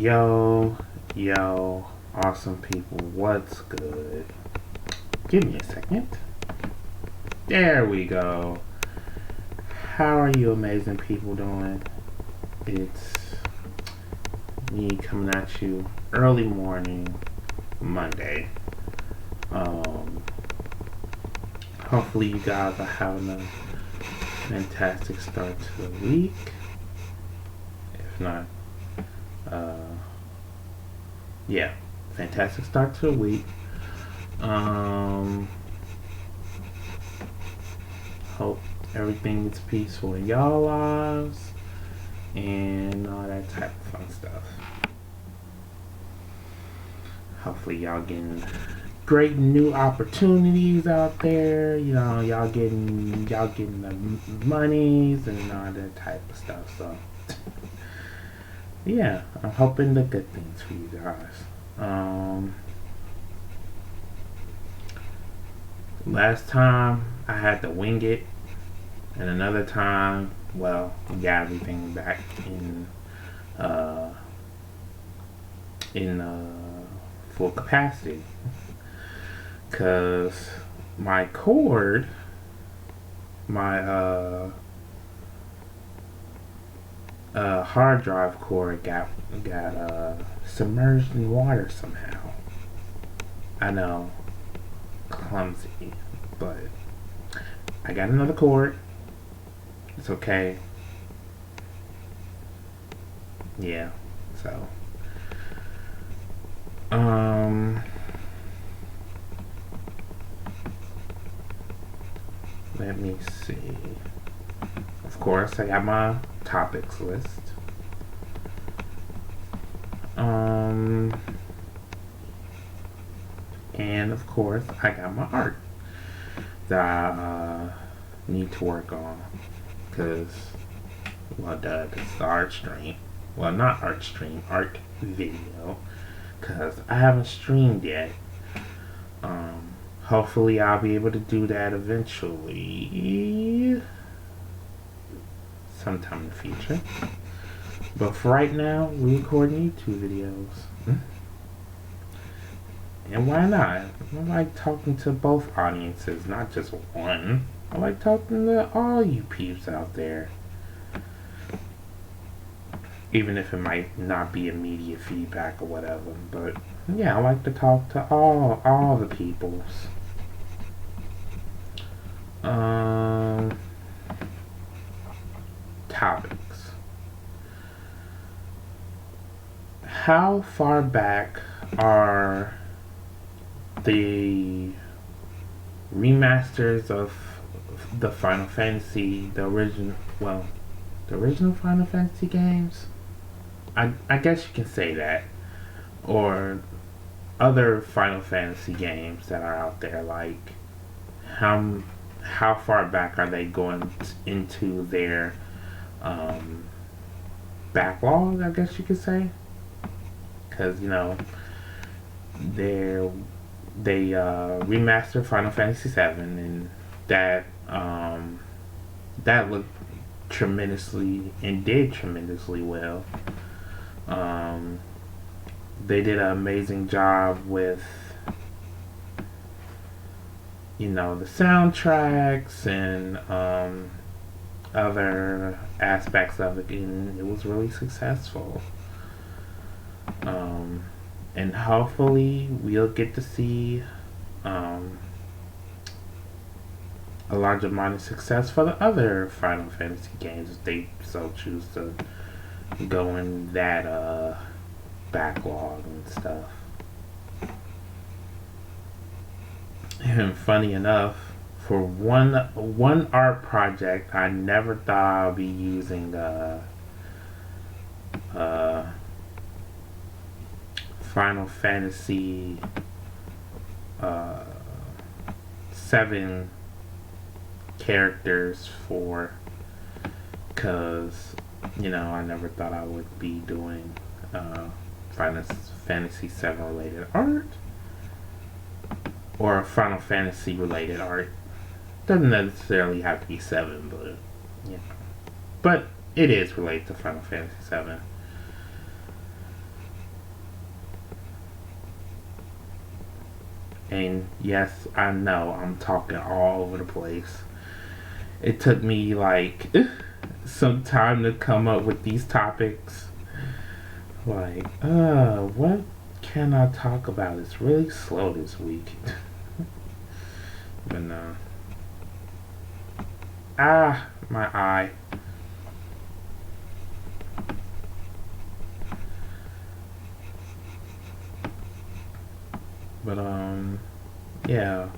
Yo, yo, awesome people, what's good? Give me a second. There we go. How are you amazing people doing? It's me coming at you early morning, Monday. Hopefully you guys are having a fantastic start to the week. If not, yeah, fantastic start to the week. Hope everything is peaceful in y'all lives and all that type of fun stuff. Hopefully y'all getting great new opportunities out there. You know, y'all getting the monies and all that type of stuff. So yeah, I'm hoping the good things for you guys. Last time I had to wing it, and another time, well, we got everything back in full capacity, cause my cord, my hard drive cord got submerged in water somehow. I know, clumsy, but I got another cord. It's okay. Yeah, so let me see. Of course, I got my topics list. And of course, I got my art that I need to work on, because, well, duh, this is the art stream. Well, not art stream, art video, because I haven't streamed yet. Hopefully I'll be able to do that eventually, sometime in the future. But for right now, we're recording YouTube videos. And why not? I like talking to both audiences, not just one. I like talking to all you peeps out there. Even if it might not be immediate feedback or whatever. But yeah, I like to talk to all the peoples. Topics. How far back are the remasters of the Final Fantasy, the original Final Fantasy games? I guess you can say that. Or other Final Fantasy games that are out there, like how far back are they going into their backlog, I guess you could say? Because, you know, they remastered Final Fantasy VII, and that looked tremendously and did tremendously well. They did an amazing job with, you know, the soundtracks and other aspects of it, and it was really successful. And hopefully we'll get to see a large amount of success for the other Final Fantasy games if they so choose to go in that backlog and stuff. And funny enough, for one art project, I never thought I'd be using Final Fantasy 7 characters for, because, you know, I never thought I would be doing Final Fantasy 7 related art or Final Fantasy related art. Doesn't necessarily have to be 7, but you know, but it is related to Final Fantasy 7. And yes, I know I'm talking all over the place. It took me like some time to come up with these topics. Like, what can I talk about? It's really slow this week. But no. My eye. But yeah.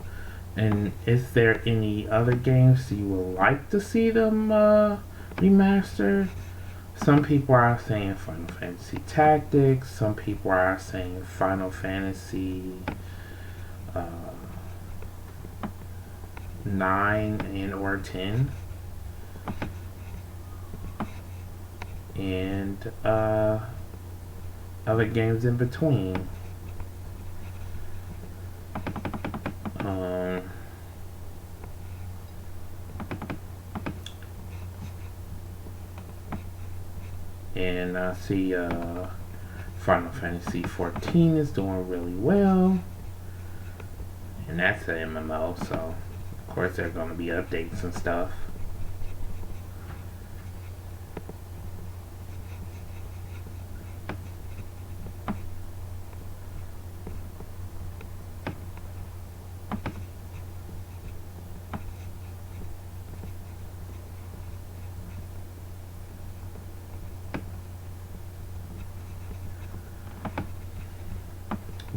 And is there any other games you would like to see them remastered? Some people are saying Final Fantasy Tactics. Some people are saying Final Fantasy uh, 9 and or 10. And other games in between. Um, and I see Final Fantasy 14 is doing really well. And that's an MMO, so of course there are going to be updates and stuff.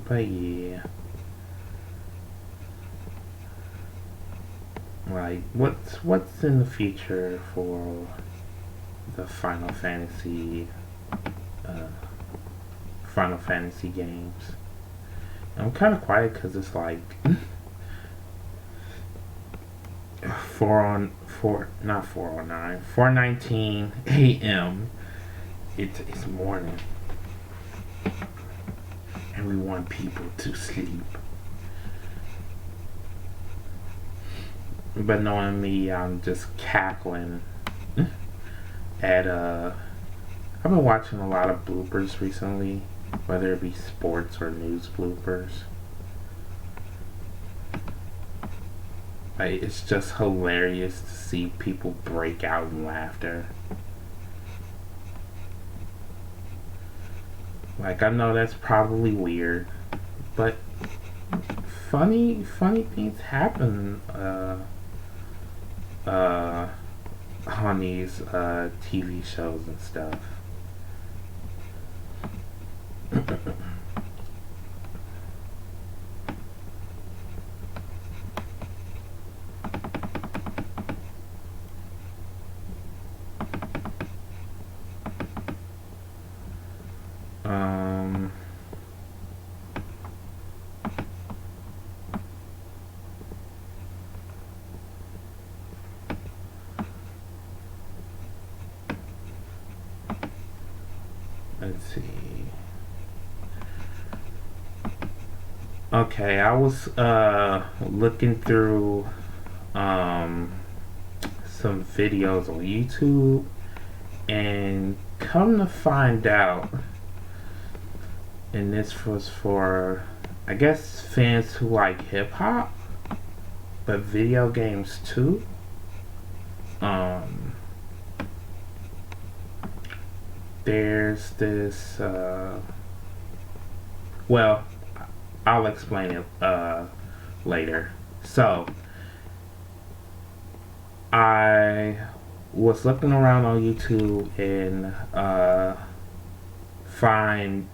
But yeah. Like, what's in the future for the uh, Final Fantasy games? And I'm kind of quiet because it's like 4:19 a.m. It's morning, and we want people to sleep. But knowing me, I'm just cackling at I've been watching a lot of bloopers recently, whether it be sports or news bloopers. Like, it's just hilarious to see people break out in laughter. Like, I know that's probably weird, but funny things happen on these TV shows and stuff. um let's see. Okay, I was looking through some videos on YouTube, and come to find out, and this was for, I guess, fans who like hip hop, but video games too. There's this, well, I'll explain it later. So, I was looking around on YouTube and find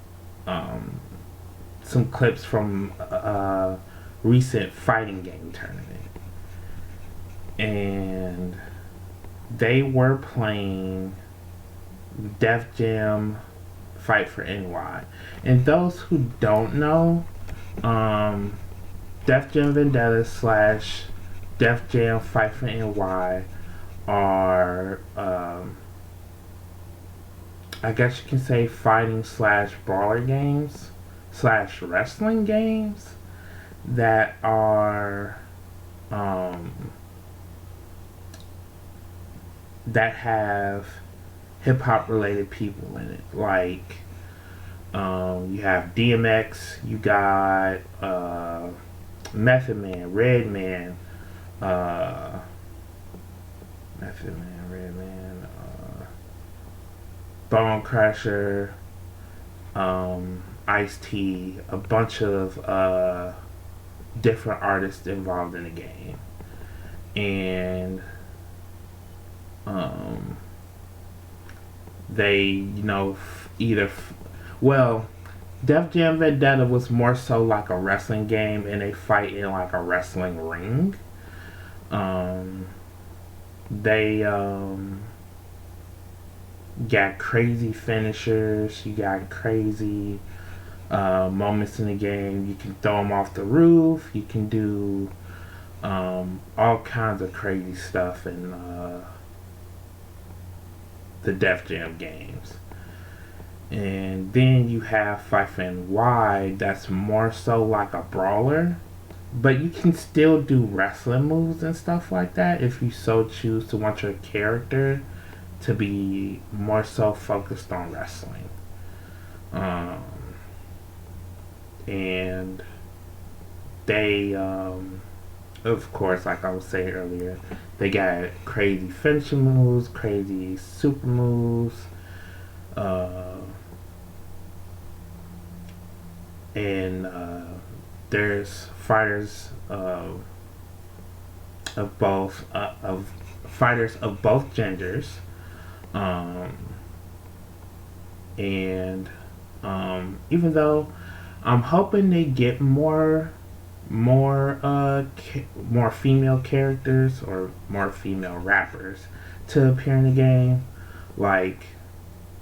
some clips from a recent fighting game tournament, and they were playing Def Jam Fight for NY. And those who don't know, Def Jam Vendetta slash Def Jam Fight for NY are, I guess you can say, fighting slash brawler games slash wrestling games that are that have hip hop related people in it. Like, you have DMX, you got Method Man, Red Man, uh, Method Man, Red Man, Bone Crusher, Ice-T, a bunch of different artists involved in the game. And they, well, Def Jam Vendetta was more so like a wrestling game, and they fight in like a wrestling ring. They got crazy finishers. You got crazy moments in the game. You can throw them off the roof. You can do all kinds of crazy stuff in the Def Jam games. And then you have Fife and Wide, that's more so like a brawler, but you can still do wrestling moves and stuff like that if you so choose to want your character to be more so focused on wrestling. And they, of course, like I was saying earlier, they got crazy finishing moves, crazy super moves, and there's fighters of both genders, and even though I'm hoping they get more female characters or more female rappers to appear in the game, like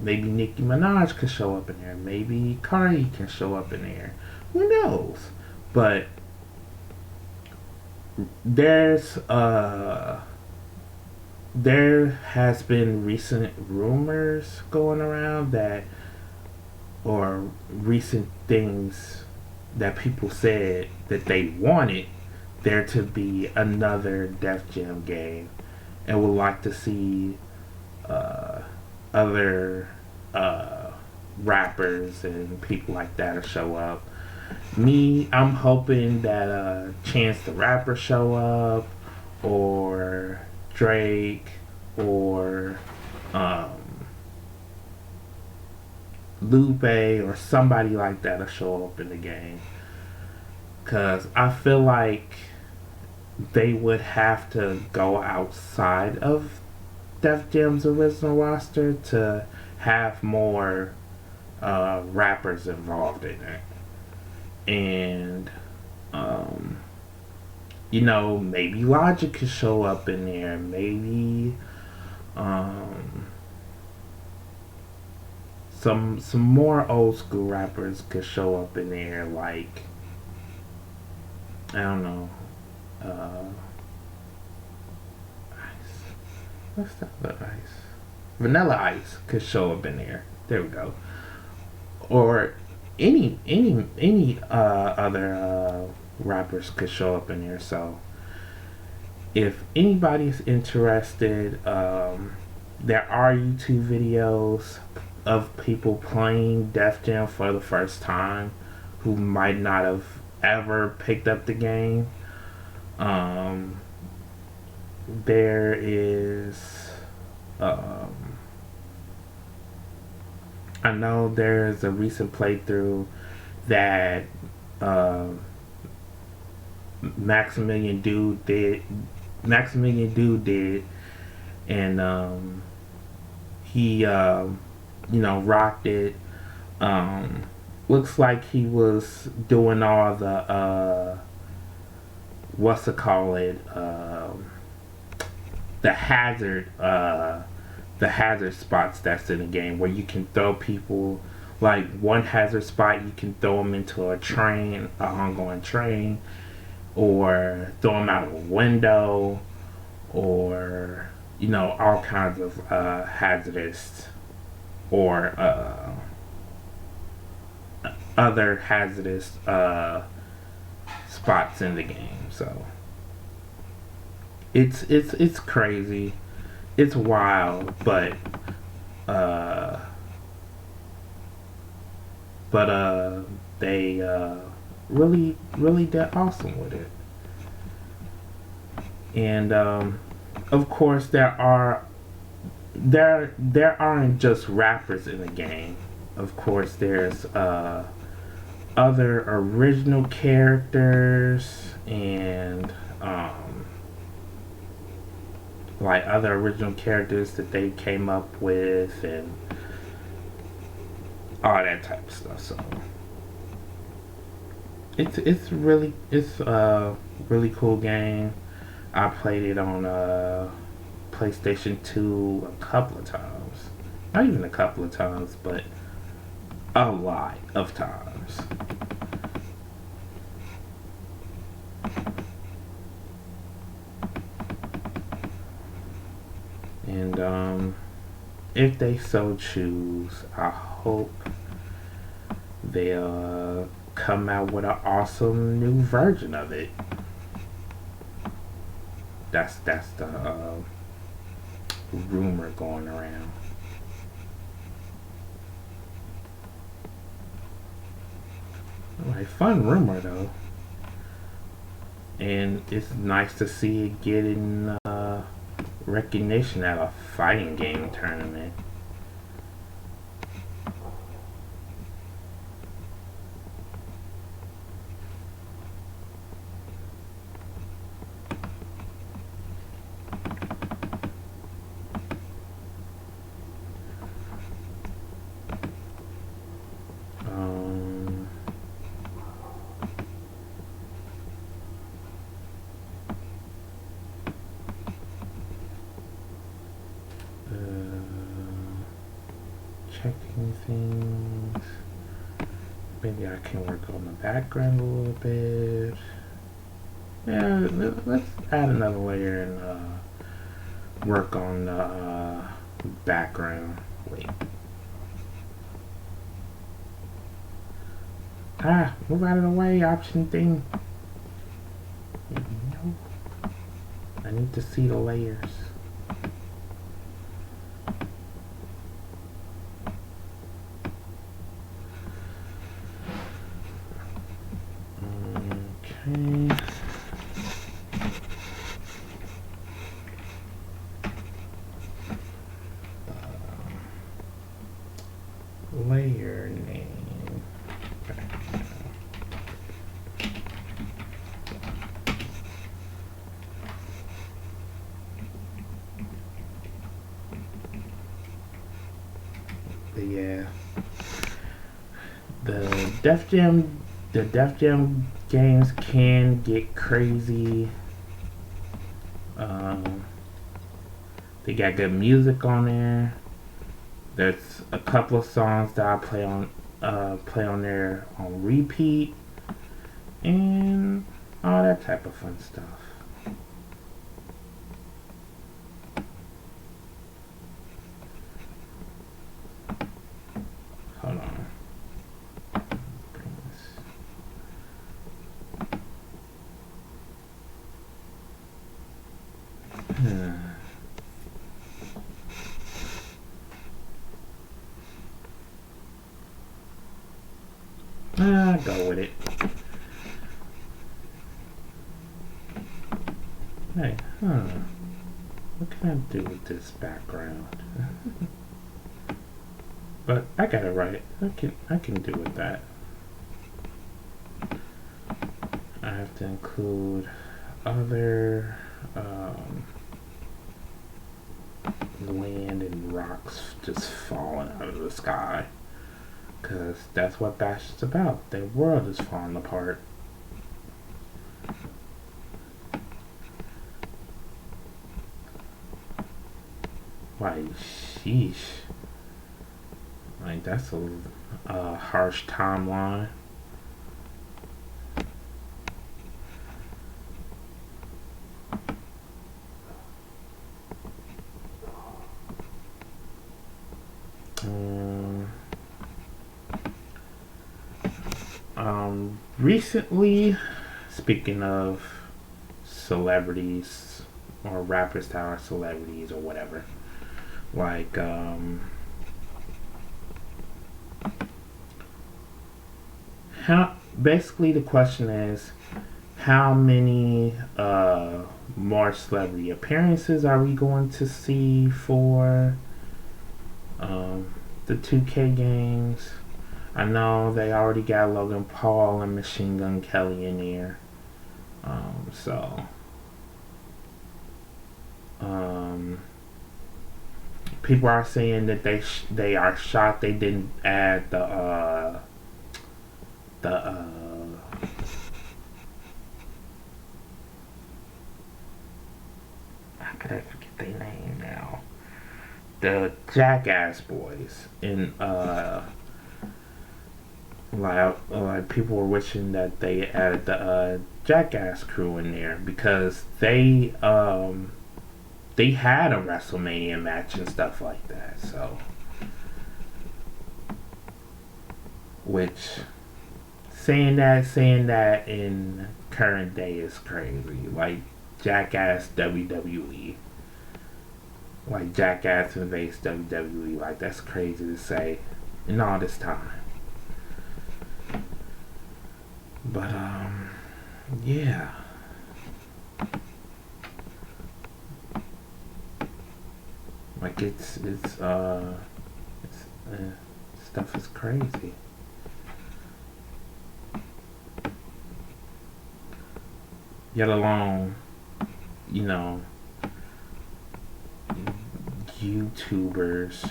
maybe Nicki Minaj could show up in there, maybe Cardi can show up in there, who knows? But there has been recent rumors going around that, or recent things that people said that they wanted there to be another Def Jam game, and would like to see other rappers and people like that to show up. Me, I'm hoping that Chance the Rapper show up, or Drake, or Lupe, or somebody like that to show up in the game. Cause I feel like they would have to go outside of Def Jam's original roster to have more rappers involved in it. And maybe Logic could show up in there, maybe some more old school rappers could show up in there, like, I don't know, Ice. What's that other Ice? Vanilla Ice could show up in there. There we go. Or any other rappers could show up in there. So if anybody's interested, there are YouTube videos of people playing Def Jam for the first time who might not have ever picked up the game. There is I know there's a recent playthrough that Maximilian Dude did, and he rocked it. Looks like he was doing all the the hazard spots that's in the game, where you can throw people, like one hazard spot you can throw them into a train, an ongoing train, or throw them out of a window, or all kinds of hazardous or other hazardous spots in the game. So it's crazy, it's wild, but they really did awesome with it. And of course, there aren't just rappers in the game. Of course, there's other original characters and like other original characters that they came up with and all that type of stuff. So it's a really cool game. I played it on PlayStation 2 a couple of times. Not even a couple of times, but a lot of times. And if they so choose, I hope they'll come out with an awesome new version of it. That's the rumor going around. Like, fun rumor though, and it's nice to see it getting recognition at a fighting game tournament. Checking things. Maybe I can work on the background a little bit. Yeah, let's add another layer and work on the background. Wait. Move out of the way, option thing. No. I need to see the layers. Okay. Layer name. But yeah, the Def Jam games can get crazy. They got good music on there. There's a couple of songs that I play on there on repeat, and all that type of fun stuff. Hold on. Bring this. Go with it. Hey, what can I do with this background? But I got it right. I can do with that. I have to include other land and rocks just falling out of the sky. Because that's what Bash is about. Their world is falling apart. Like, sheesh. Like, that's a harsh timeline. Recently, speaking of celebrities or rappers that are celebrities or whatever, like basically the question is, how many more celebrity appearances are we going to see for um, the 2K games? I know they already got Logan Paul and Machine Gun Kelly in here. So um, people are saying that they are shocked they didn't add the how could I forget their name now? The Jackass Boys in like people were wishing that they added the Jackass crew in there because they had a WrestleMania match and stuff like that. So, which saying that in current day is crazy. Like Jackass WWE, like Jackass invades WWE. Like that's crazy to say in all this time. But yeah. Like it's stuff is crazy. Yet alone, you know, YouTubers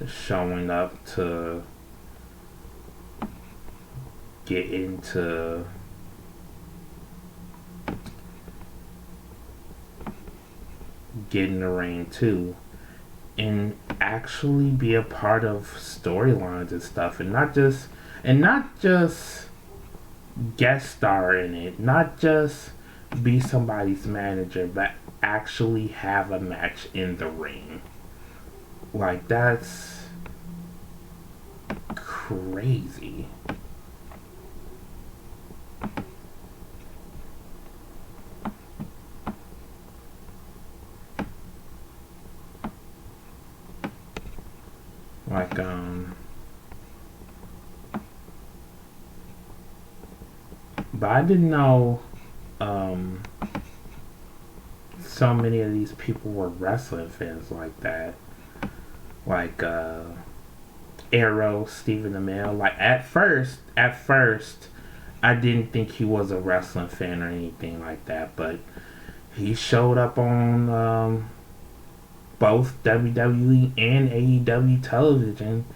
showing up to get into get in the ring too and actually be a part of storylines and stuff and not just guest star in it, not just be somebody's manager, but actually have a match in the ring. Like that's crazy. Like but I didn't know so many of these people were wrestling fans like that. Like Arrow, Stephen Amell. Like at first I didn't think he was a wrestling fan or anything like that, but he showed up on both WWE and AEW television,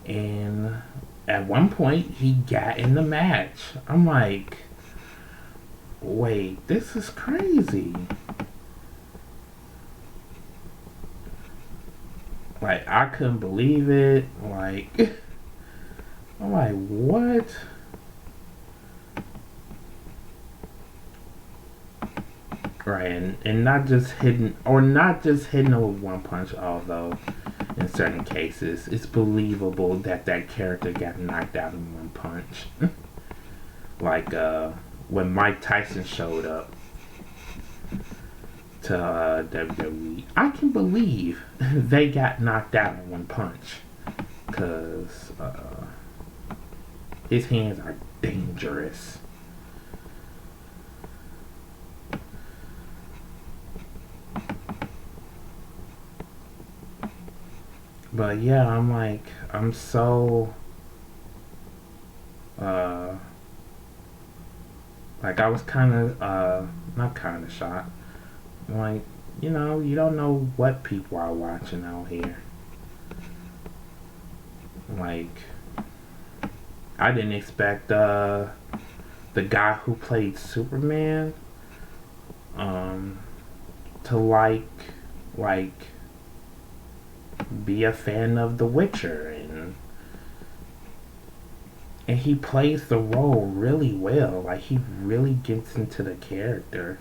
and at one point he got in the match. I'm like, wait, this is crazy. Like I couldn't believe it. Like I'm like, what? Right, and not just hitting them with one punch, although in certain cases it's believable that that character got knocked out in one punch. Like when Mike Tyson showed up to WWE, I can believe they got knocked out in one punch because his hands are dangerous. But yeah, I'm so like I was kind of not kind of shocked. Like, you don't know what people are watching out here. Like, I didn't expect the guy who played Superman to like be a fan of The Witcher, and he plays the role really well. Like he really gets into the character.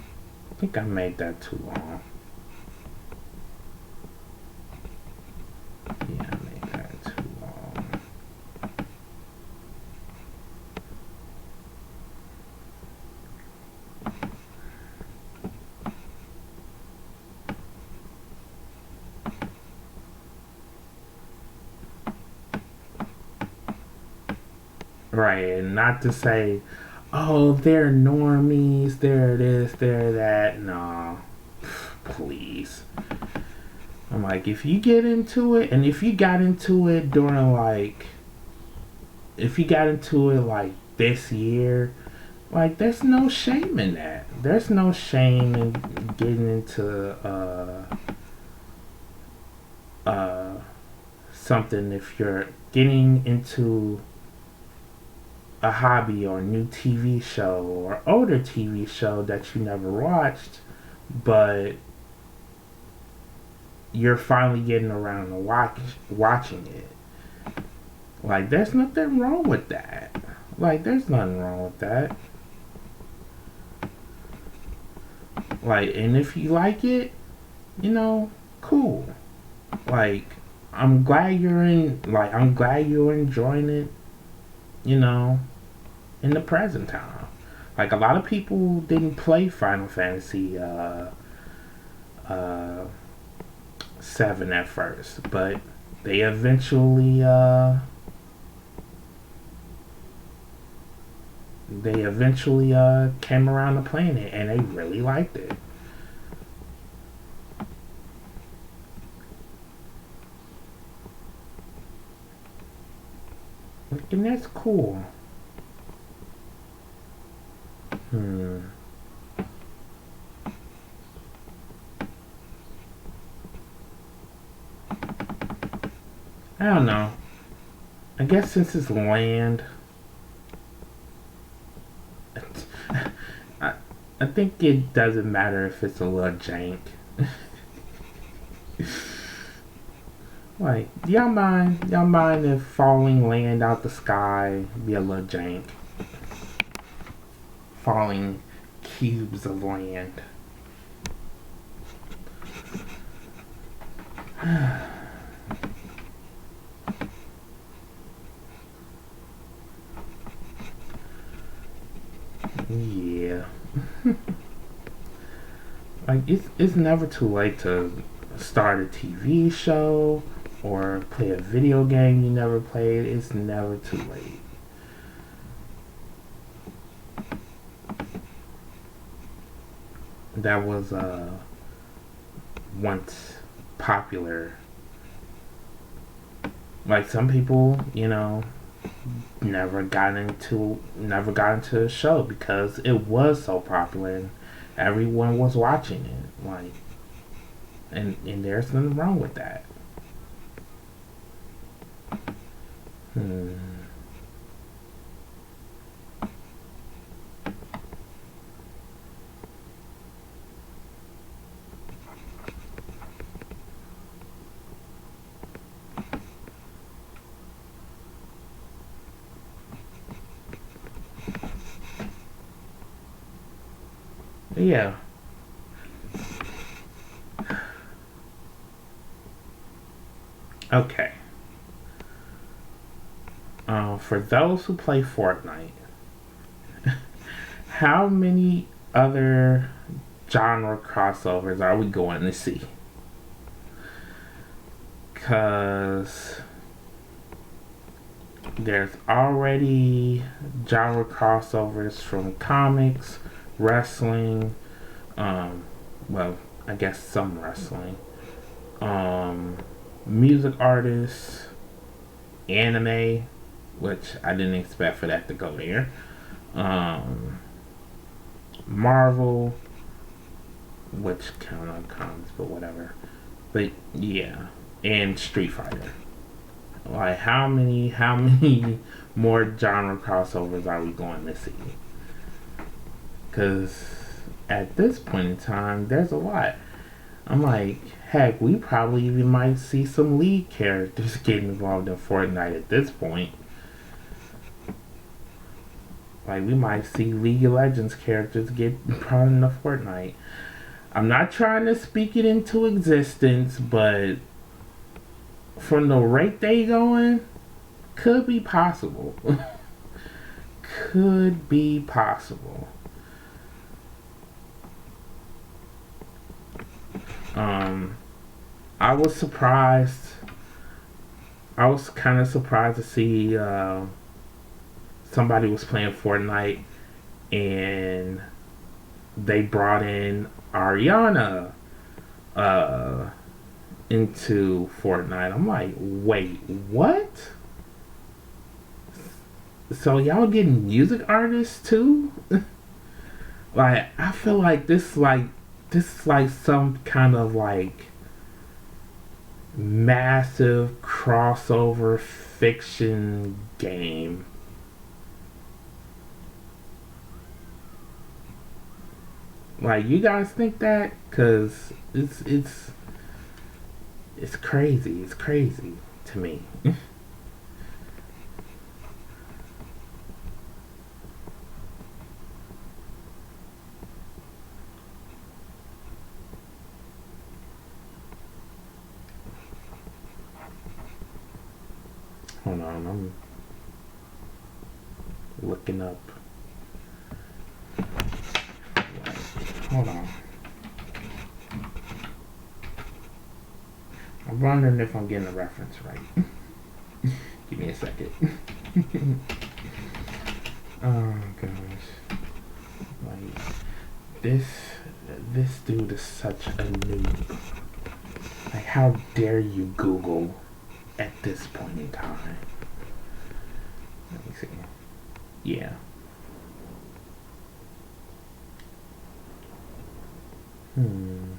I think I made that too long. Yeah, I made that too long. Right, and not to say, oh, they're normies, they're this, they're that. No, please. I'm like, if you get into it, and if you got into it during like, if you got into it like this year, like, there's no shame in that. There's no shame in getting into uh, something if you're getting into a hobby or a new TV show or older TV show that you never watched, but you're finally getting around to watching it. Like, there's nothing wrong with that. Like, there's nothing wrong with that. Like, and if you like it, cool. Like, I'm glad you're enjoying it, you know, in the present time. Like, a lot of people didn't play Final Fantasy uh 7 at first, but they eventually came around to playing it, and they really liked it. And that's cool. Hmm. I don't know. I guess since it's land, I, I think it doesn't matter if it's a little jank. Like, do y'all mind? Y'all mind if falling land out the sky be a little jank? Falling cubes of land. Yeah. Like, it's never too late to start a TV show or play a video game you never played. It's never too late. That was once popular. Like, some people, never got into the show because it was so popular and everyone was watching it. Like, and there's nothing wrong with that. Hmm. Yeah. Okay. For those who play Fortnite, how many other genre crossovers are we going to see? Because there's already genre crossovers from comics, wrestling, um, well, I guess some wrestling, um, music artists, anime, which I didn't expect for that to go there, um, Marvel, which count on comics, but whatever. But yeah, and Street Fighter. Like, how many more genre crossovers are we going to see? Because at this point in time, there's a lot. I'm like, heck, we probably even might see some League characters getting involved in Fortnite at this point. Like, we might see League of Legends characters get brought into Fortnite. I'm not trying to speak it into existence, but from the rate they going, could be possible. Could be possible. I was surprised. I was kind of surprised to see somebody was playing Fortnite and they brought in Ariana uh, into Fortnite. I'm like, wait, what? So y'all getting music artists too? Like, I feel like this is like some kind of like massive crossover fiction game. Like, you guys think that? Cause it's crazy. It's crazy to me. Hold on, I'm looking up. Hold on. I'm wondering if I'm getting the reference right. Give me a second. Oh gosh. Like this this dude is such a noob. Like, how dare you Google at this point in time? Let me see. Yeah. Hmm.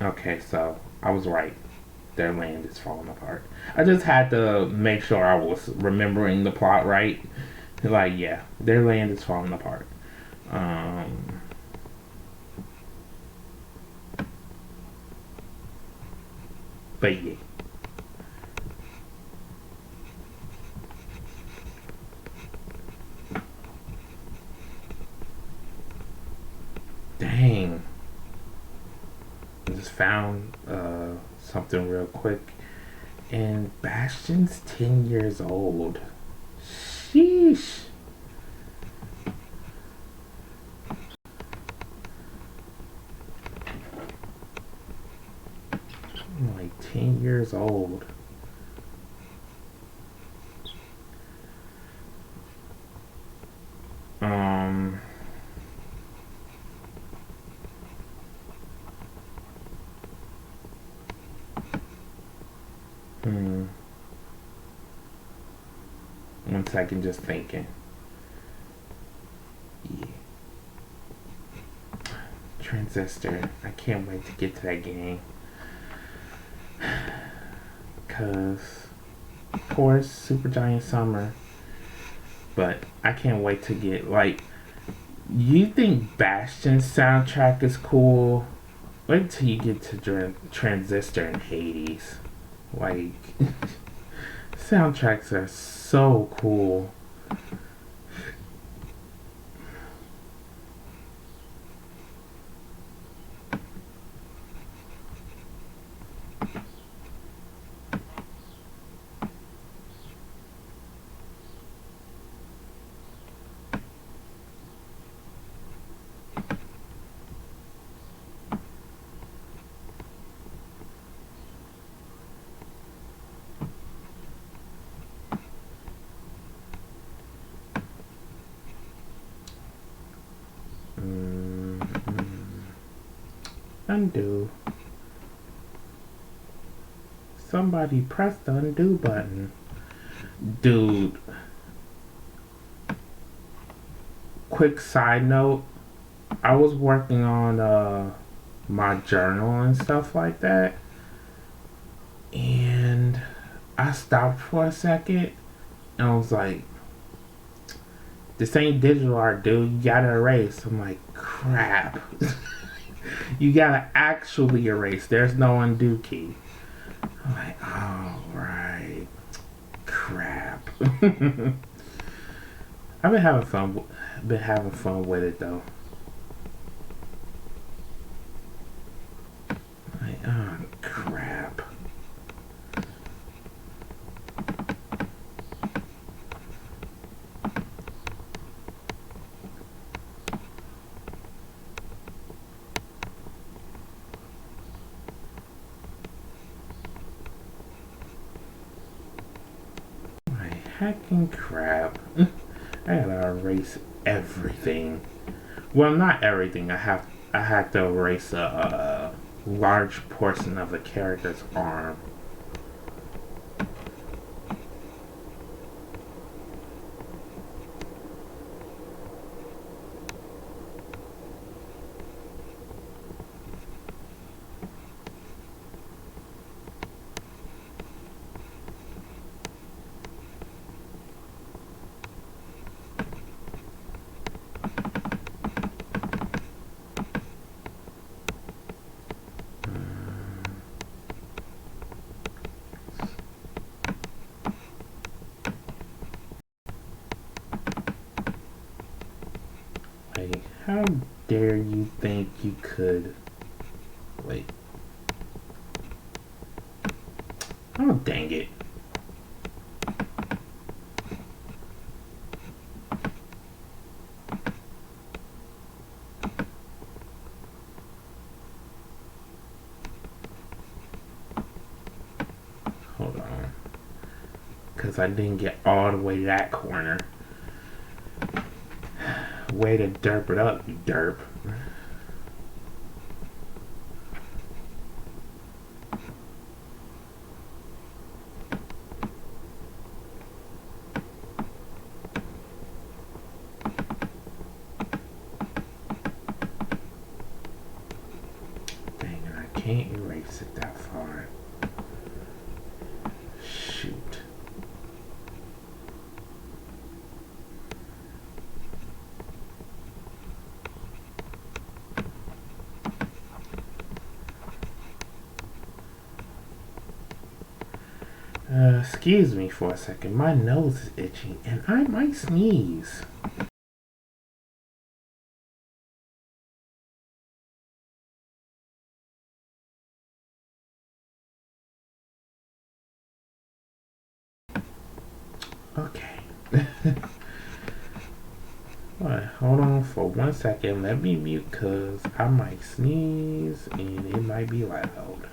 Okay, so I was right. Their land is falling apart. I just had to make sure I was remembering the plot right. Like, yeah, their land is falling apart. Um, but yeah, dang. I just found something real quick. And Bastion's 10 years old. Sheesh. I'm like 10 years old. Um, hmm. One second, just thinking. Yeah. Transistor. I can't wait to get to that game. Cause, of course, Super Giant Summer. But I can't wait to get, like, you think Bastion's soundtrack is cool? Wait till you get to Transistor and Hades. Like, soundtracks are so cool. Mm, undo. Somebody press the undo button. Dude, quick side note. I was working on my journal and stuff like that. And I stopped for a second and I was like, this ain't digital art, dude. You gotta erase. I'm like, crap. You gotta actually erase. There's no undo key. I'm like, oh, right. Crap. I've been having fun. Been having fun with it though. Like, oh, crap. Hacking crap. I gotta erase everything. Well, not everything. I had to erase a large portion of the character's arm. Like, how dare you think you could... Wait. Oh, dang it. Hold on. Because I didn't get all the way to that corner. Way to derp it up, you derp. Dang it, I can't erase it that far. Shoot. Excuse me for a second. My nose is itching and I might sneeze. Okay. Alright, hold on for 1 second. Let me mute because I might sneeze and it might be loud.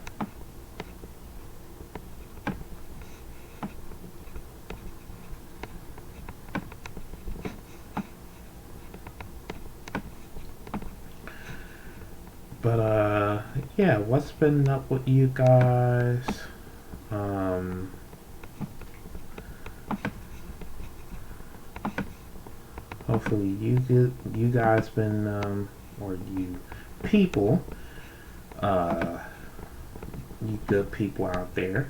But yeah, what's been up with you guys? Hopefully you guys been or you people, you good people out there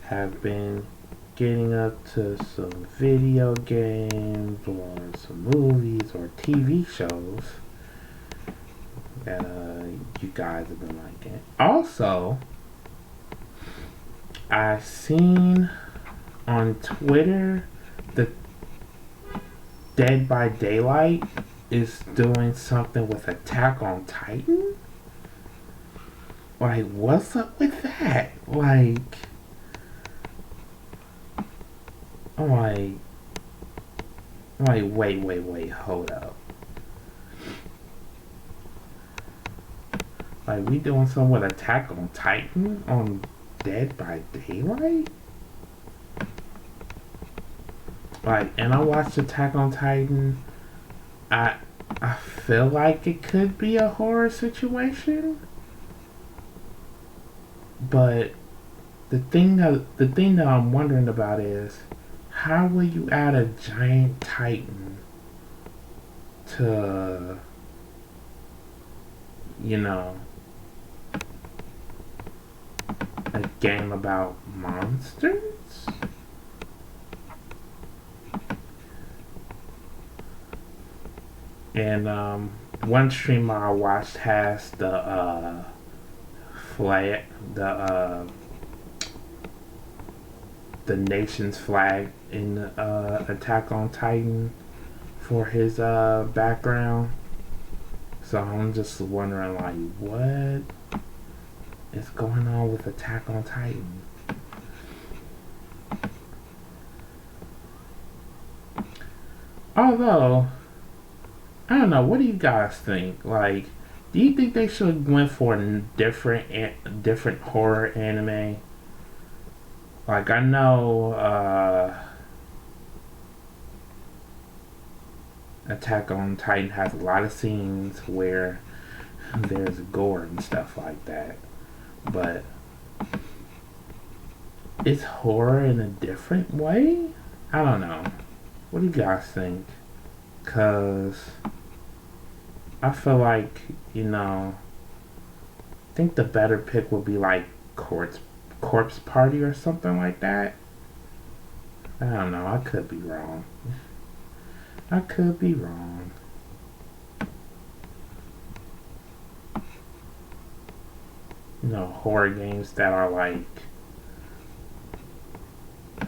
have been getting up to some video games or some movies or TV shows that you guys have been liking. Also, I seen on Twitter that Dead by Daylight is doing something with Attack on Titan. Like, what's up with that? Like, I'm like, wait, hold up. Like, we doing something with Attack on Titan on Dead by Daylight? Like, and I watched Attack on Titan. I feel like it could be a horror situation, but the thing that I'm wondering about is how will you add a giant Titan to, you know, a game about monsters? And one streamer I watched has the flag, the nation's flag in Attack on Titan for his background. So I'm just wondering, like, what is going on with Attack on Titan? Although, I don't know. What do you guys think? Like, do you think they should went for a different horror anime? Like, I know Attack on Titan has a lot of scenes where there's gore and stuff like that, but it's horror in a different way. I don't know. What do you guys think? Cause I feel like, I think the better pick would be like Corpse Party or something like that. I don't know. I could be wrong. I could be wrong. Horror games that are like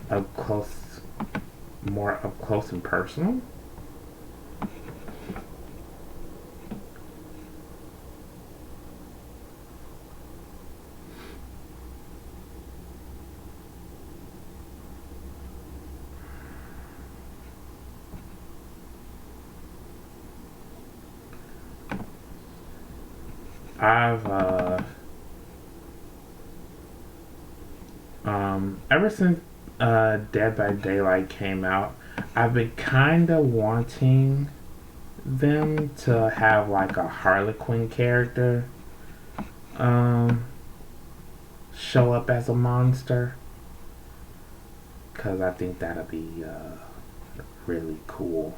up close, more up close and personal. I've ever since Dead by Daylight came out, I've been kind of wanting them to have like a Harlequin character show up as a monster, because I think that'll be really cool.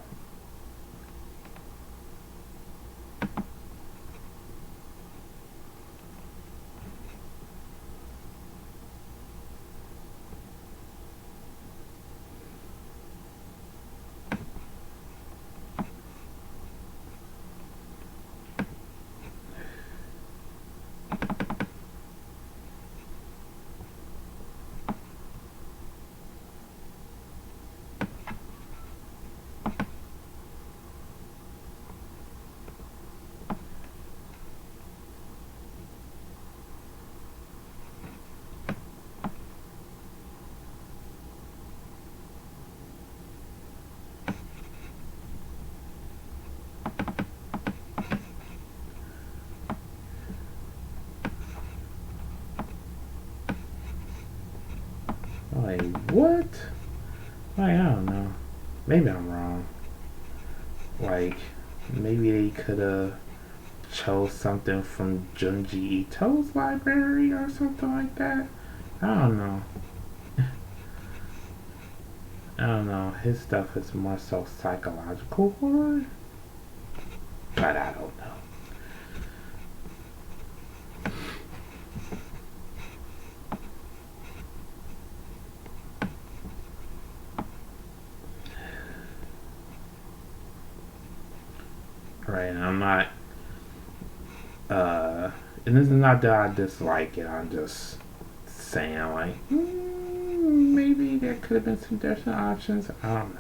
Like, what? Like, I don't know. Maybe I'm wrong. Like, maybe they could have chose something from Junji Ito's library or something like that. I don't know. I don't know. His stuff is more so psychological horror. But I don't know. Right, I'm not and this is not that I dislike it, I'm just saying like maybe there could have been some different options. I don't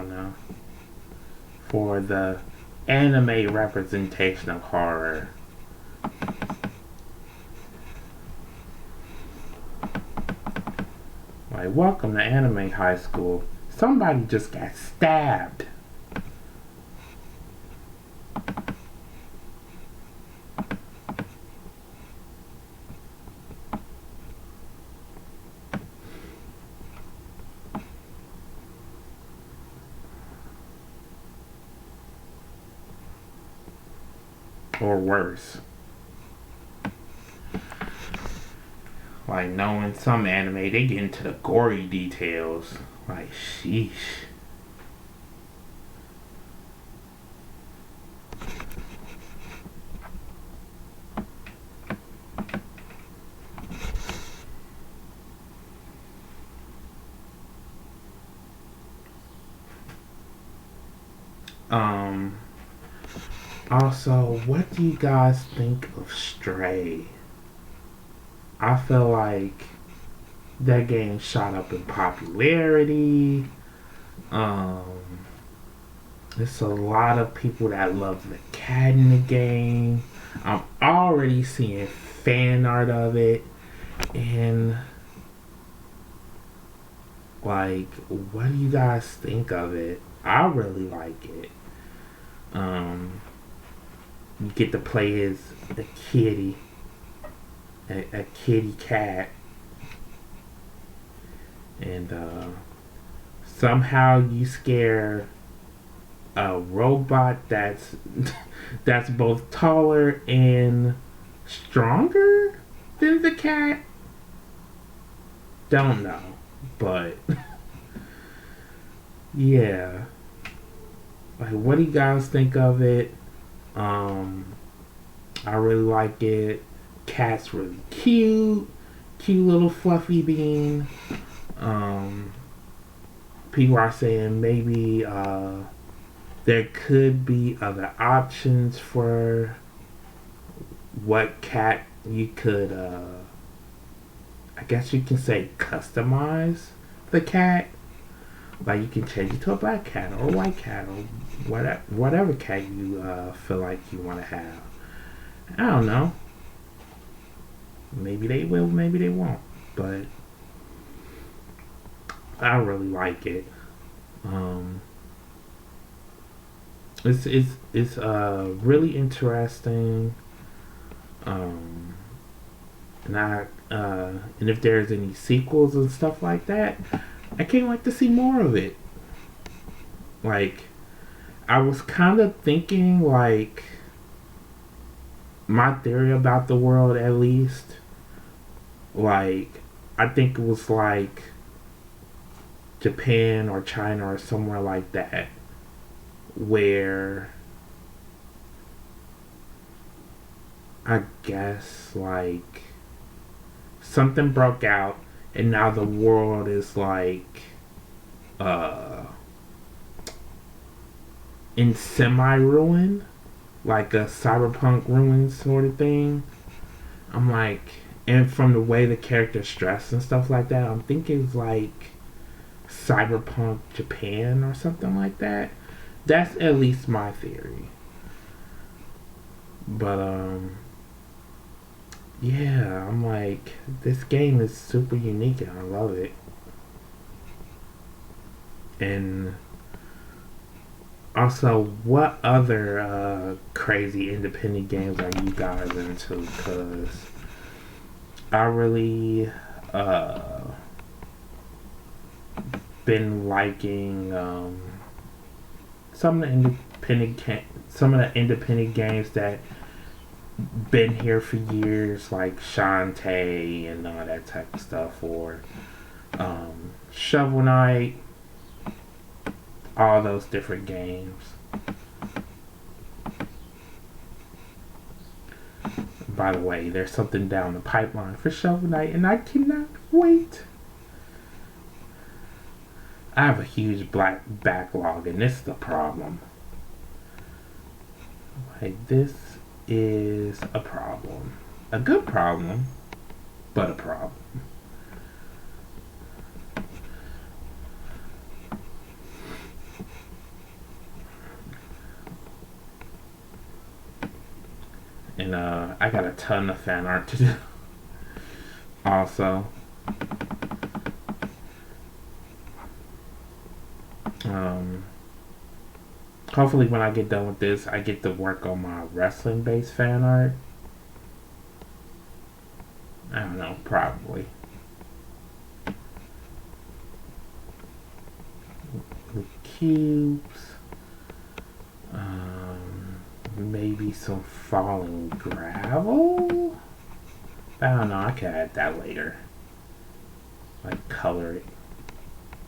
know. For the anime representation of horror. Like, welcome to anime high school. Somebody just got stabbed. Or worse. Like, knowing some anime, they get into the gory details. Like, sheesh. Also, what do you guys think of Stray? I feel like that game shot up in popularity. Um, there's a lot of people that love the cat in the game. I'm already seeing fan art of it, and like, what do you guys think of it? I really like it. You get to play as a kitty, a kitty cat, and somehow you scare a robot that's both taller and stronger than the cat. Don't know, but yeah. Like, what do you guys think of it? Um, I really like it. Cat's really cute, cute little fluffy bean. Um, People are saying maybe there could be other options for what cat you could, I guess you can say, customize the cat. Like, you can change it to a black cat or a white cat or whatever cat you feel like you want to have. I don't know. Maybe they will, maybe they won't. But I really like it. Um, it's really interesting. Um, and if there's any sequels and stuff like that, I can't wait to see more of it. Like, I was kind of thinking, like, my theory about the world, at least, like, I think it was like Japan or China or somewhere like that, where I guess, like, something broke out and now the world is like uh in semi ruin, like a cyberpunk ruin sort of thing. I'm like, and from the way the characters dress and stuff like that, I'm thinking it's like cyberpunk Japan or something like that. That's at least my theory. But yeah, I'm like, this game is super unique and I love it. And also, what other crazy independent games are you guys into? Because I really uh, been liking some of the independent games that been here for years, like Shantae and all that type of stuff, or Shovel Knight, all those different games. By the way, there's something down the pipeline for Shovel Knight, and I cannot wait. I have a huge black backlog, and this is the problem. Like, this is a problem. A good problem, but a problem. And I got a ton of fan art to do. Also, um, hopefully when I get done with this, I get to work on my wrestling based fan art. I don't know, probably. The cubes. Maybe some falling gravel? I don't know, I can add that later. Like, color it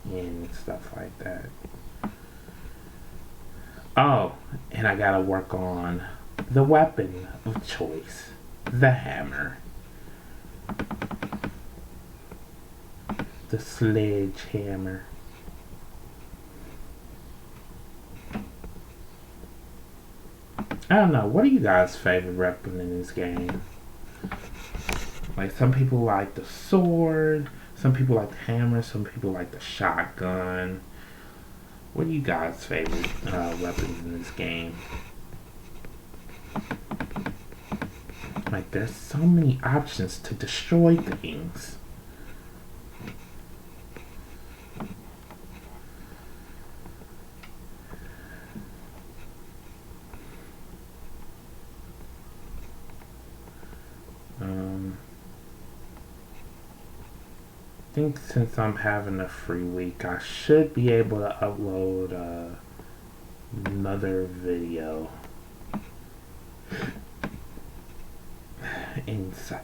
in and stuff like that. Oh, and I gotta work on the weapon of choice, the hammer. The sledgehammer. I don't know, what are you guys' favorite weapon in this game? Like, some people like the sword, some people like the hammer, some people like the shotgun. What are you guys' favorite weapons in this game? Like, there's so many options to destroy things. I think since I'm having a free week, I should be able to upload another video and such.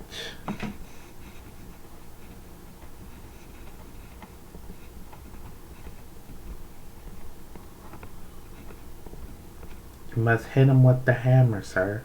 You must hit him with the hammer, sir.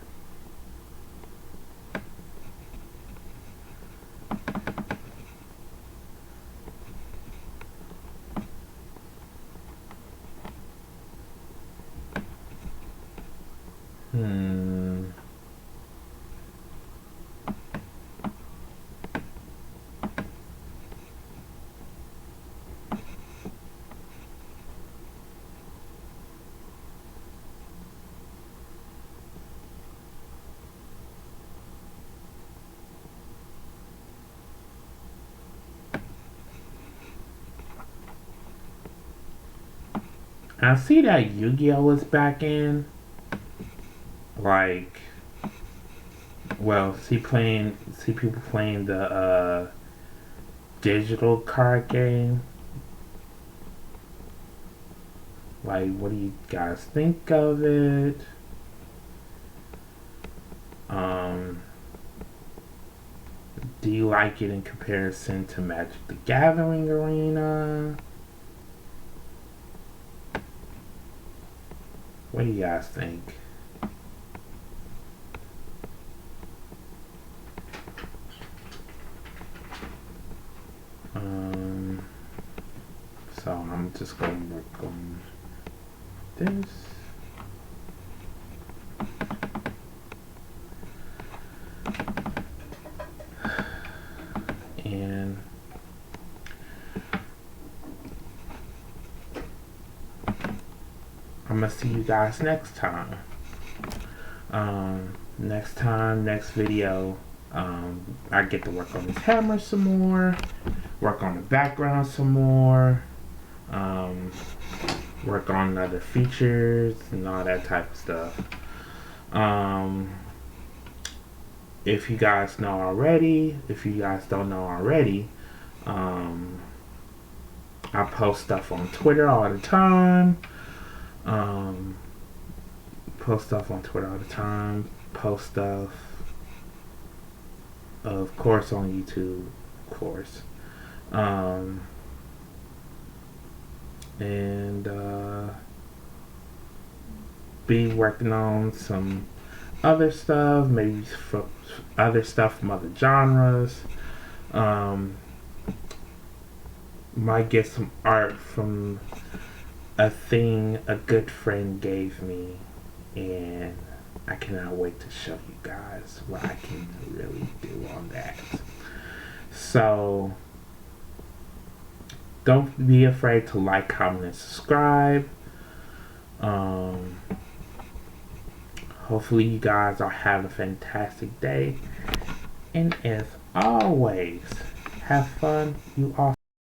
I see that Yu-Gi-Oh is back in. Like, well, see people playing the digital card game. Like, what do you guys think of it? Do you like it in comparison to Magic the Gathering Arena? What do you guys think? So I'm just going to work on this. And I'm gonna see you guys next time. Next video, I get to work on this hammer some more, work on the background some more, work on other features and all that type of stuff. If you guys know already, if you guys don't know already, I post stuff on Twitter all the time. Post stuff, of course, on YouTube, of course. And be working on some other stuff, maybe other stuff from other genres. Might get some art from a thing a good friend gave me, and I cannot wait to show you guys what I can really do on that. So don't be afraid to like, comment, and subscribe. Hopefully you guys are having a fantastic day, and as always, have fun. You all